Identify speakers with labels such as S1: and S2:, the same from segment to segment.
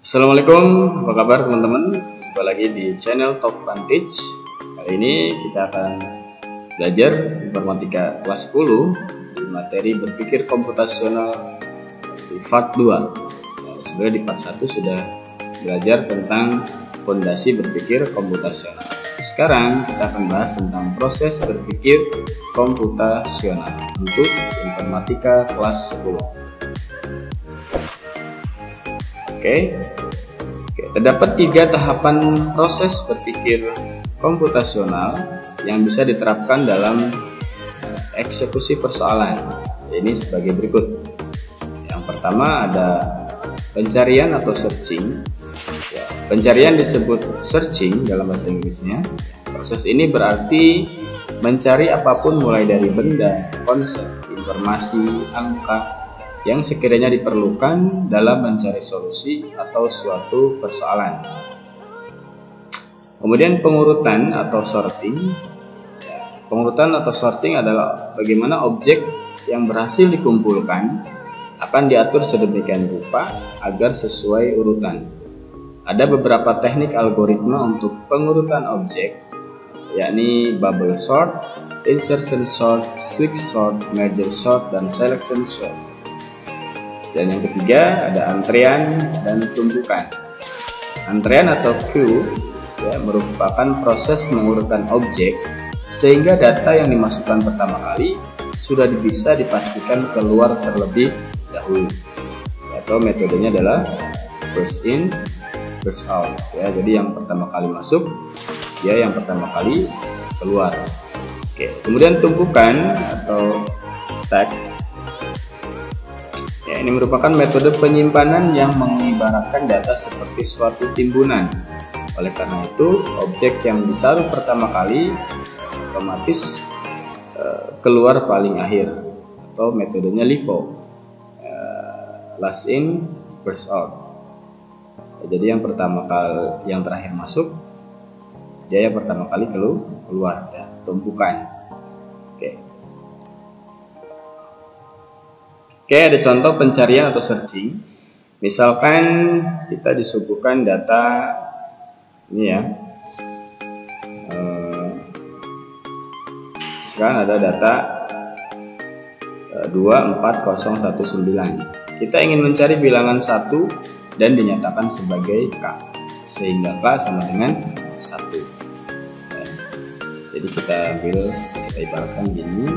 S1: Assalamualaikum, apa kabar teman-teman? Jumpa lagi di channel Top Vantage. Kali ini kita akan belajar informatika kelas 10 di materi berpikir komputasional di part 2. Sebenarnya di part 1 sudah belajar tentang fondasi berpikir komputasional. Sekarang kita akan bahas tentang proses berpikir komputasional untuk informatika kelas 10. Oke, terdapat 3 tahapan proses berpikir komputasional yang bisa diterapkan dalam eksekusi persoalan. Ini sebagai berikut. Yang pertama ada pencarian atau searching. Pencarian disebut searching dalam bahasa Inggrisnya. Proses ini berarti mencari apapun mulai dari benda, konsep, informasi, angka yang sekiranya diperlukan dalam mencari solusi atau suatu persoalan. Kemudian pengurutan atau sorting. Pengurutan atau sorting adalah bagaimana objek yang berhasil dikumpulkan akan diatur sedemikian rupa agar sesuai urutan. Ada beberapa teknik algoritma untuk pengurutan objek, yakni bubble sort, insertion sort, switch sort, merge sort, dan selection sort. Dan yang ketiga ada antrean dan tumpukan. Antrean atau queue merupakan proses mengurutkan objek sehingga data yang dimasukkan pertama kali sudah bisa dipastikan keluar terlebih dahulu. Atau metodenya adalah first in, first out. Jadi yang pertama kali masuk, yang pertama kali keluar. Kemudian tumpukan atau stack. Ini merupakan metode penyimpanan yang mengibaratkan data seperti suatu timbunan. Oleh karena itu, objek yang ditaruh pertama kali otomatis keluar paling akhir, atau metodenya LIFO, last in, first out. Jadi yang pertama kali, yang terakhir masuk, dia yang pertama kali keluar, tumpukan. Ada contoh pencarian atau searching. Misalkan kita disuguhkan data ini sekarang ada data 24019. Kita ingin mencari bilangan 1 dan dinyatakan sebagai K, sehingga K sama dengan 1. Jadi kita ibaratkan gini,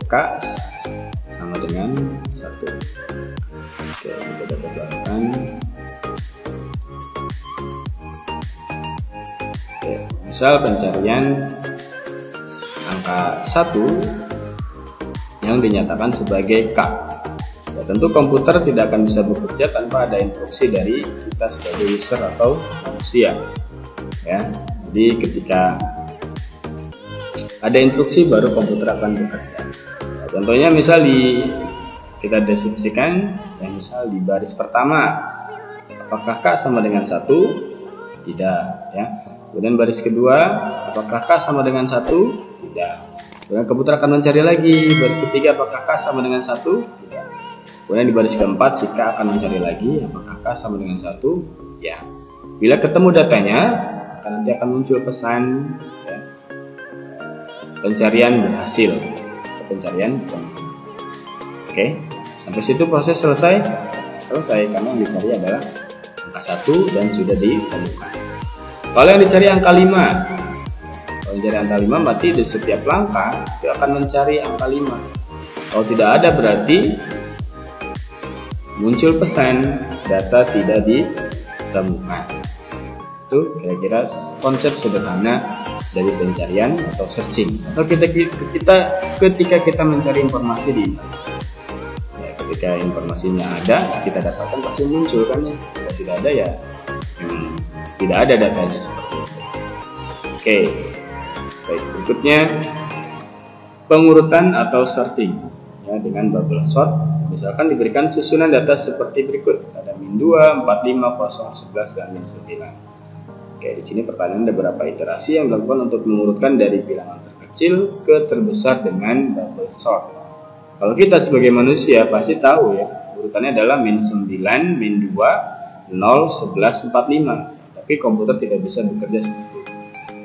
S1: K sama dengan 1. Kita dapatkan. Misal pencarian angka 1 yang dinyatakan sebagai K. Tentu komputer tidak akan bisa bekerja tanpa ada instruksi dari kita sebagai user atau manusia. Jadi ketika ada instruksi baru komputer akan bekerja. Contohnya misal kita deskripsikan, misal di baris pertama, apakah K sama dengan 1? Tidak, Kemudian baris kedua, apakah K sama dengan 1? Tidak. Kemudian komputer akan mencari lagi, baris ketiga, apakah K sama dengan 1? Tidak. Kemudian di baris keempat, si K akan mencari lagi, apakah K sama dengan 1? Ya. Bila ketemu datanya, nanti akan muncul pesan pencarian berhasil. Pencarian. Sampai situ proses selesai karena yang dicari adalah angka 1 dan sudah ditemukan. Kalau yang dicari angka 5, berarti di setiap langkah itu akan mencari angka 5. Kalau tidak ada berarti muncul pesan data tidak ditemukan. Itu kira-kira konsep sederhana dari pencarian atau searching. Atau ketika kita mencari informasi di internet, ketika informasinya ada, kita dapatkan pasti muncul kan ya. Kalau tidak ada tidak ada datanya seperti itu. Baik, berikutnya pengurutan atau sorting dengan bubble sort. Misalkan diberikan susunan data seperti berikut, ada min 2, 4, 5, 0, 11 dan min 9. Di sini pertanyaan ada beberapa iterasi yang dilakukan untuk mengurutkan dari bilangan terkecil ke terbesar dengan bubble sort. Kalau kita sebagai manusia pasti tahu urutannya adalah min 9, min 2, 0, 11, 45. Tapi komputer tidak bisa bekerja seperti itu.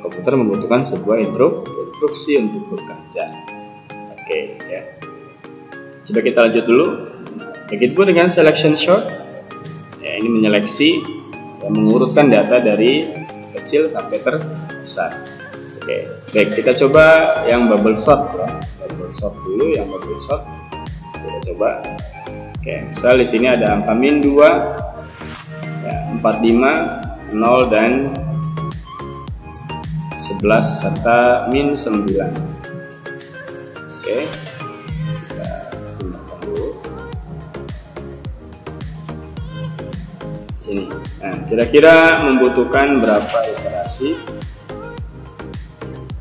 S1: Komputer membutuhkan sebuah instruksi untuk bekerja. Oke, ya. Coba kita lanjut dulu. Begitu dengan selection sort. Ya, ini menyeleksi dan mengurutkan data dari kecil sampai terbesar. Oke, baik, kita coba yang bubble sort ya. Bubble sort dulu, yang bubble sort. Kita coba. Oke, misal di sini ada angka min 2, ya, 45, 0 dan 11 serta min 9. Oke, kita pindahkan dulu sini. Nah, kira-kira membutuhkan berapa iterasi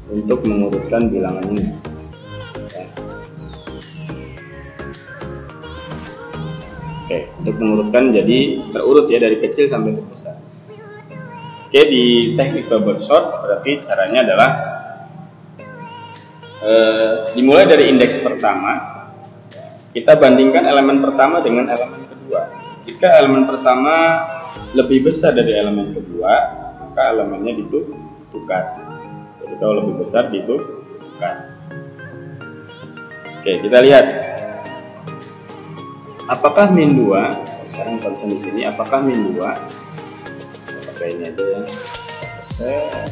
S1: untuk mengurutkan bilangan ini? Ya. Oke, untuk mengurutkan jadi terurut ya dari kecil sampai terbesar. Oke, di teknik bubble sort berarti caranya adalah dimulai dari indeks pertama, kita bandingkan elemen pertama dengan elemen kedua. Jika elemen pertama lebih besar dari elemen kedua, maka elemennya ditukar. Jadi kalau lebih besar ditukar. Oke, kita lihat. Apakah min 2? Sekarang concern di sini, apakah min 2? Pakai ini aja ya. Set.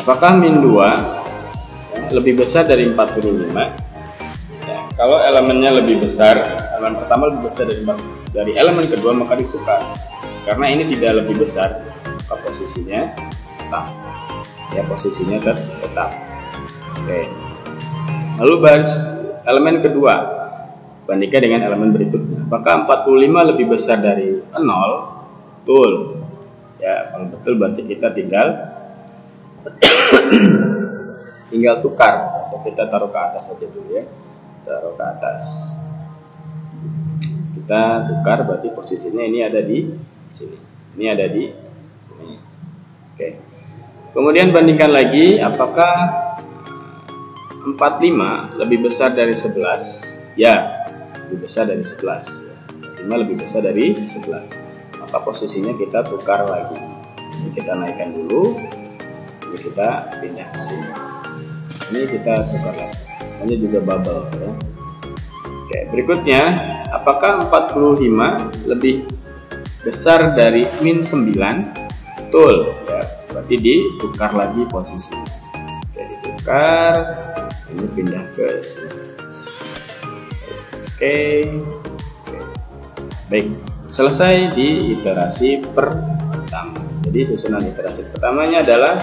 S1: Apakah min 2 lebih besar dari 45? Ya, kalau elemennya lebih besar, elemen pertama lebih besar dari elemen kedua, maka ditukar. Karena ini tidak lebih besar, maka posisinya tetap. Ya, posisinya tetap. Oke. Lalu bahas elemen kedua, bandingkan dengan elemen berikutnya. Apakah 45 lebih besar dari 0? Betul. Ya, kalau betul berarti kita tinggal tukar, atau kita taruh ke atas saja dulu ya, taruh ke atas, kita tukar, berarti posisinya ini ada di sini, ini ada di sini. Oke, kemudian bandingkan lagi, apakah 45 lebih besar dari 11? Ya, lebih besar dari 11. 45 lebih besar dari 11, maka posisinya kita tukar lagi. Ini kita naikkan dulu, ini kita pindah ke sini, ini kita tukar lagi, ini juga bubble ya. Oke, berikutnya, apakah 45 lebih besar dari min 9? Betul ya, berarti ditukar lagi posisinya. Oke, ditukar, ini pindah ke sini. Oke. Baik, selesai di iterasi pertama. Jadi susunan iterasi pertamanya adalah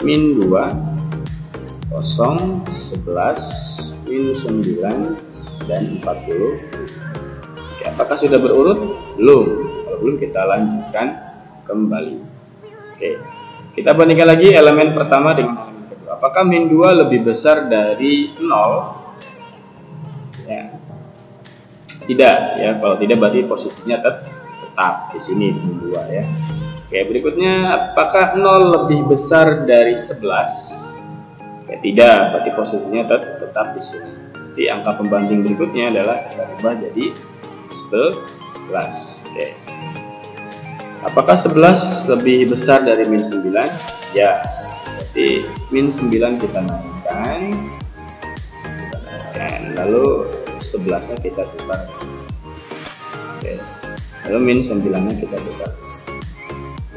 S1: min 2, 0, 11, min 9, dan 40. Oke, apakah sudah berurut? Belum. Kalau belum, kita lanjutkan kembali. Oke, kita bandingkan lagi elemen pertama dengan elemen kedua. Apakah min 2 lebih besar dari 0? Ya. Tidak ya, kalau tidak berarti posisinya tetap di sini min 2 ya. Oke, berikutnya, apakah 0 lebih besar dari 11? Ya, tidak, berarti posisinya tetap di sini. Jadi angka pembanding berikutnya adalah kita ubah jadi 11. Oke. Apakah 11 lebih besar dari min 9? Ya, berarti min 9 kita naikkan. Lalu 11-nya kita tukar ke sini. Oke. Lalu min 9-nya kita tukar ke sini.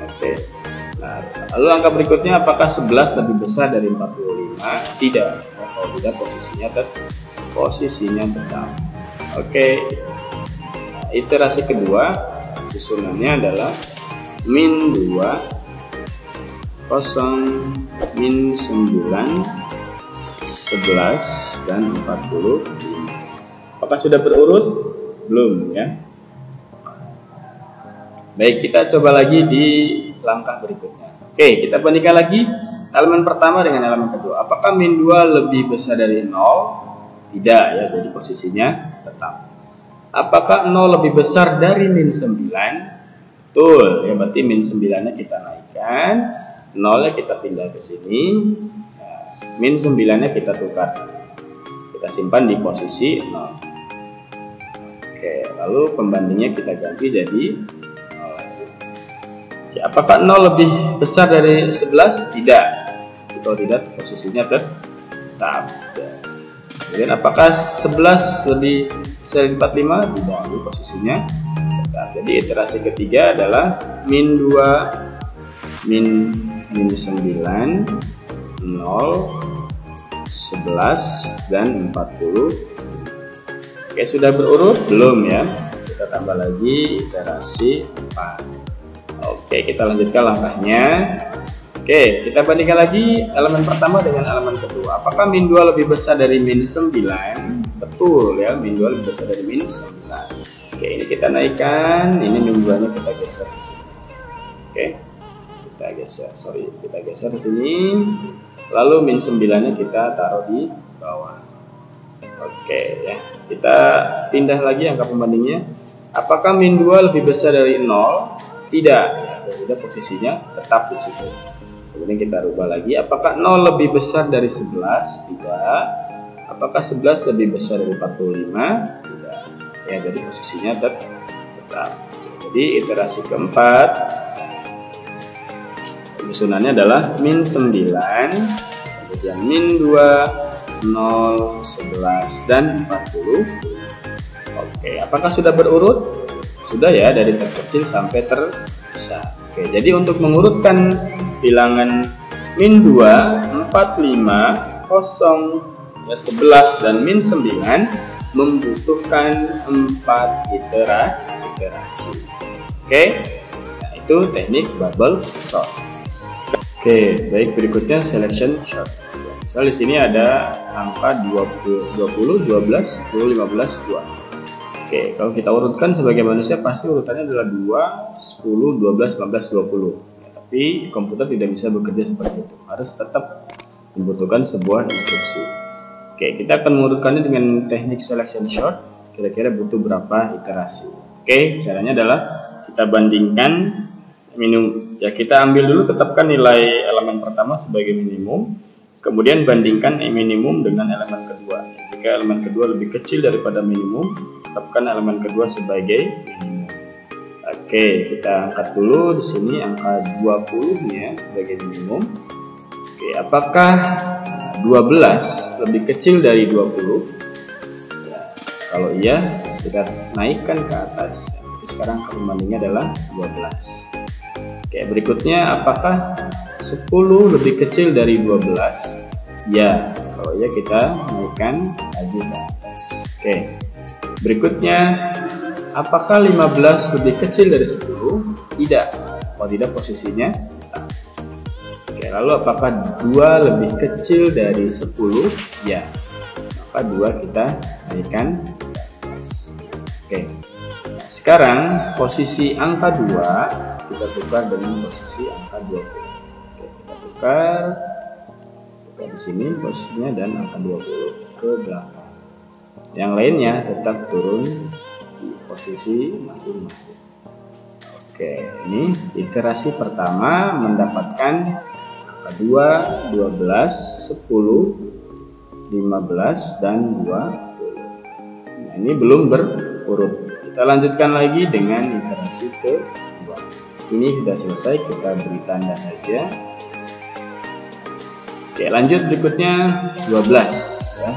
S1: Oke. Nah, lalu angka berikutnya, apakah 11 lebih besar dari 45? Tidak. Nah, kalau tidak, posisinya tetap. Oke. Nah, iterasi kedua, susunannya adalah min 2, 0, min 9, 11, dan 45. Apakah sudah berurut? Belum ya. Baik, kita coba lagi di langkah berikutnya. Oke, kita bandingkan lagi elemen pertama dengan elemen kedua. Apakah min 2 lebih besar dari 0? Tidak ya, jadi posisinya tetap. apakah 0 lebih besar dari min 9? Betul, ya berarti min 9-nya kita naikkan, 0-nya kita pindah ke sini, nah, min 9-nya kita tukar, kita simpan di posisi 0. Oke, lalu pembandingnya kita ganti jadi 0. Oke, apakah 0 lebih besar dari 11? Tidak. Kalau tidak, posisinya tetap. Kemudian apakah 11 lebih besar dari 45? Tidak, ini posisinya tetap. Jadi iterasi ketiga adalah min 2, min 9, 0, 11, dan 40. Oke, sudah berurut? Belum ya. Kita tambah lagi iterasi 4. Oke, kita lanjutkan langkahnya. Oke, kita bandingkan lagi elemen pertama dengan elemen kedua. Apakah min 2 lebih besar dari min 9? Betul ya, min 2 lebih besar dari min 9. Oke, ini kita naikkan, ini min 2-nya kita geser ke sini. Oke, kita geser di sini. Lalu min 9-nya kita taruh di bawah. Oke ya, kita pindah lagi angka pembandingnya. Apakah min 2 lebih besar dari 0? Tidak, ya, tidak, posisinya tetap di situ. Kemudian kita rubah lagi, apakah 0 lebih besar dari 11? Tidak. Apakah 11 lebih besar dari 45? Tidak. Ya, jadi posisinya tetap. Jadi iterasi keempat, penyusunannya adalah min 9, kemudian min 2, 0, 11, dan 40. Oke, apakah sudah berurut? Sudah ya, dari terkecil sampai terbesar. Oke, jadi untuk mengurutkan bilangan min 2, 4, 5, 0, 11, dan min 9 membutuhkan 4 iterasi. Oke, nah itu teknik bubble sort. Oke, baik, berikutnya selection sort. Misal di sini ada angka 20, 12, 10, 15, 2. Oke, kalau kita urutkan sebagai manusia pasti urutannya adalah 2, 10, 12, 15, 20. Ya, tapi komputer tidak bisa bekerja seperti itu. Harus tetap membutuhkan sebuah instruksi. Oke, kita akan mengurutkannya dengan teknik selection sort. Kira-kira butuh berapa iterasi. Oke, caranya adalah kita bandingkan ya kita ambil dulu, tetapkan nilai elemen pertama sebagai minimum. Kemudian bandingkan minimum dengan elemen kedua. Jika elemen kedua lebih kecil daripada minimum, tetapkan elemen kedua sebagai minimum. Oke, kita angkat dulu di sini angka 20-nya sebagai minimum. Oke, apakah 12 lebih kecil dari 20? Ya, kalau iya, kita naikkan ke atas. Jadi sekarang pembandingnya adalah 12. Oke, berikutnya apakah 10 lebih kecil dari 12? Ya, kalau ya kita naikkan lagi ke atas. Oke, berikutnya apakah 15 lebih kecil dari 10? Tidak, kalau tidak posisinya tetap. Oke, lalu apakah 2 lebih kecil dari 10? Ya, maka 2 kita naikkan ke atas. Oke, nah, sekarang posisi angka 2 kita tukar dengan posisi angka 20. Tukar di sini posisinya dan angka 20 ke belakang. Yang lainnya tetap turun di posisi masing-masing. Oke, ini iterasi pertama mendapatkan angka 2, 12, 10, 15, dan 20. Nah, ini belum berurut. Kita lanjutkan lagi dengan iterasi kedua. Ini sudah selesai, kita beri tanda saja. Oke, lanjut berikutnya 12 ya.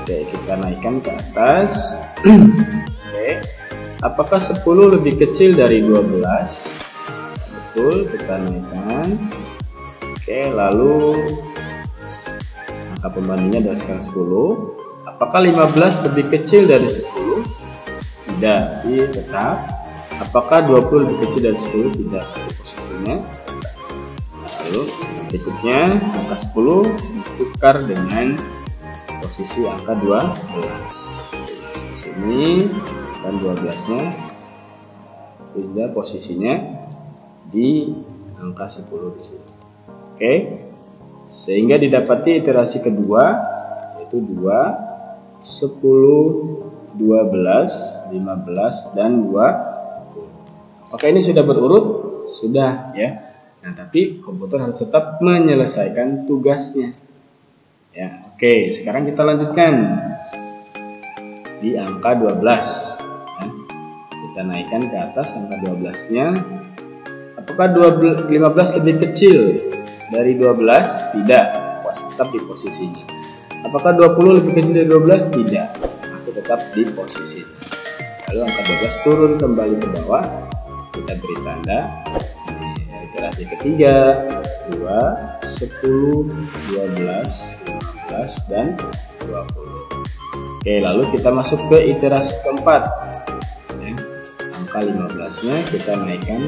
S1: Oke, kita naikkan ke atas. Oke, apakah 10 lebih kecil dari 12? Betul, kita naikkan. Oke, lalu angka pembandingnya adalah sekarang 10. Apakah 15 lebih kecil dari 10? Tidak, jadi tetap. Apakah 20 lebih kecil dari 10? Tidak, jadi posisinya tetap. Lalu berikutnya angka 10 ditukar dengan posisi angka 12 di sini, dan 12-nya sudah posisinya di angka 10 di sini. Oke, sehingga didapati iterasi kedua yaitu 2, 10, 12, 15, dan 20. Oke, ini sudah berurut? Sudah ya. Nah, tapi komputer harus tetap menyelesaikan tugasnya. Ya, oke, sekarang kita lanjutkan di angka 12. Ya. Kita naikkan ke atas angka 12-nya. Apakah 15 lebih kecil dari 12? Tidak. Tetap di posisinya. Apakah 20 lebih kecil dari 12? Tidak. Aku tetap di posisi. Lalu angka 12 turun kembali ke bawah. Kita beri tanda. Iterasi ketiga, 2, 10, 12, 15, dan 20. Oke, lalu kita masuk ke iterasi keempat. Ya, angka 15-nya kita naikkan.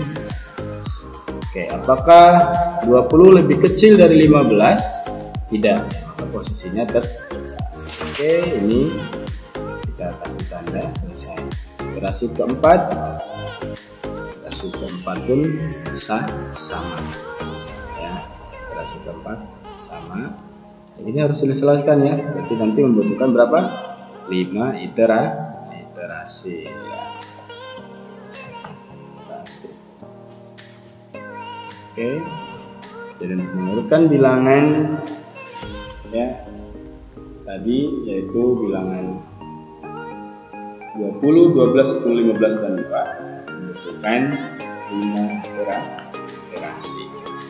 S1: Oke, apakah 20 lebih kecil dari 15? Tidak, maka posisinya tetap. Oke, ini kita kasih tanda selesai. Iterasi keempat. Iterasi keempat pun sama. Ya, iterasi keempat sama. Ini harus diselesaikan ya. Berarti nanti membutuhkan berapa? 5 iterasi. Ya. Oke. Jadi menurutkan bilangan ya tadi, yaitu bilangan 20, 12, 10, 15, dan 2 membutuhkan 5 iterasi,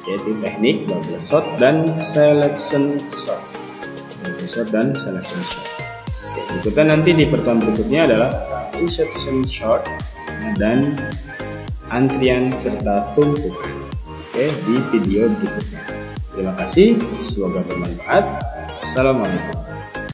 S1: yaitu teknik bubble sort dan selection sort. Bubble sort dan selection sort. Oke, ikutan nanti di pertemuan berikutnya adalah insertion sort dan antrian serta tumpukan. Oke, di video berikutnya. Terima kasih, semoga bermanfaat. Assalamualaikum.